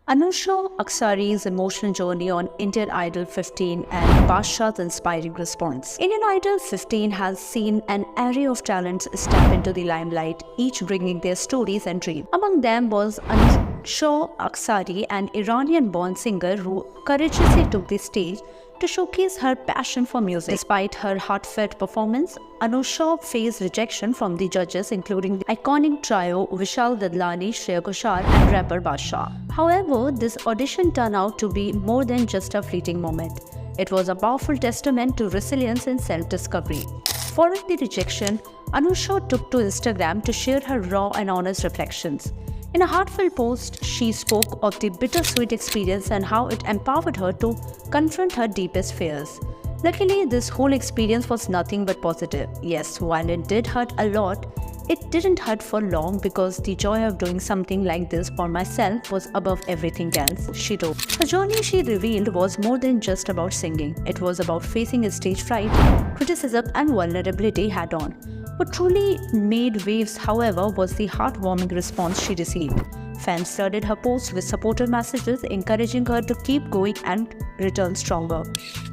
Anusha Aksari's emotional journey on Indian Idol 15 and Badshah's inspiring response. Indian Idol 15 has seen an array of talents step into the limelight, each bringing their stories and dreams. Among them was Anusha Aksari, an Iranian-born singer who courageously took the stage to showcase her passion for music. Despite her heartfelt performance, Anusha faced rejection from the judges, including the iconic trio Vishal Dadlani, Shreya Ghoshal and rapper Badshah. However, this audition turned out to be more than just a fleeting moment. It was a powerful testament to resilience and self-discovery. Following the rejection, Anusha took to Instagram to share her raw and honest reflections. In a heartfelt post, she spoke of the bittersweet experience and how it empowered her to confront her deepest fears. Luckily, this whole experience was nothing but positive. Yes, while it did hurt a lot, it didn't hurt for long because the joy of doing something like this for myself was above everything else, she told. The journey, she revealed, was more than just about singing. It was about facing stage fright, criticism and vulnerability head-on. What truly made waves, however, was the heartwarming response she received. Fans flooded her posts with supportive messages encouraging her to keep going and return stronger.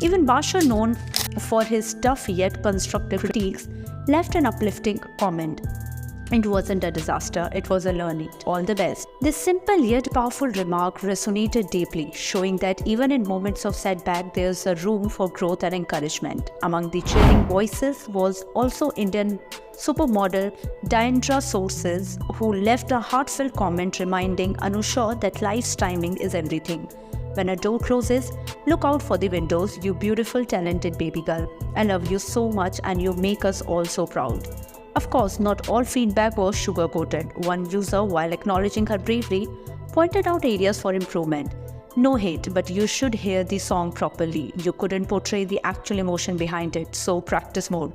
Even Badshah, known for his tough yet constructive critiques, left an uplifting comment. It wasn't a disaster, it was a learning. All the best. This simple yet powerful remark resonated deeply, showing that even in moments of setback, there's a room for growth and encouragement. Among the cheering voices was also Indian supermodel Diandra Sources, who left a heartfelt comment reminding Anusha that life's timing is everything. When a door closes, look out for the windows, you beautiful, talented baby girl. I love you so much and you make us all so proud. Of course, not all feedback was sugar-coated. One user, while acknowledging her bravery, pointed out areas for improvement. No hate, but you should hear the song properly. You couldn't portray the actual emotion behind it, so practice more.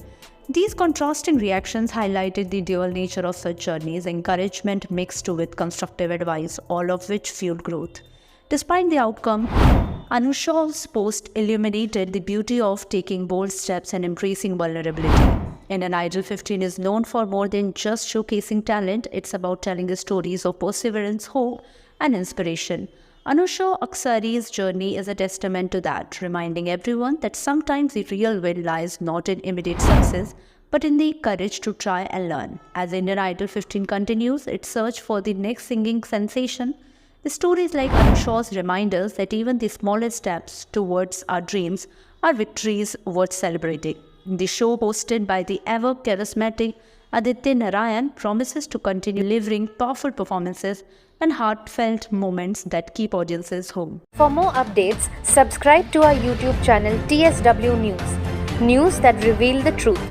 These contrasting reactions highlighted the dual nature of such journeys, encouragement mixed with constructive advice, all of which fueled growth. Despite the outcome, Anusha's post illuminated the beauty of taking bold steps and embracing vulnerability. Indian Idol 15 is known for more than just showcasing talent, it's about telling the stories of perseverance, hope, and inspiration. Anusha Aksari's journey is a testament to that, reminding everyone that sometimes the real win lies not in immediate success, but in the courage to try and learn. As Indian Idol 15 continues its search for the next singing sensation, the stories like Anusha's remind us that even the smallest steps towards our dreams are victories worth celebrating. The show, hosted by the ever-charismatic Aditya Narayan, promises to continue delivering powerful performances and heartfelt moments that keep audiences home. For more updates, subscribe to our YouTube channel TSW News. News that reveal the truth.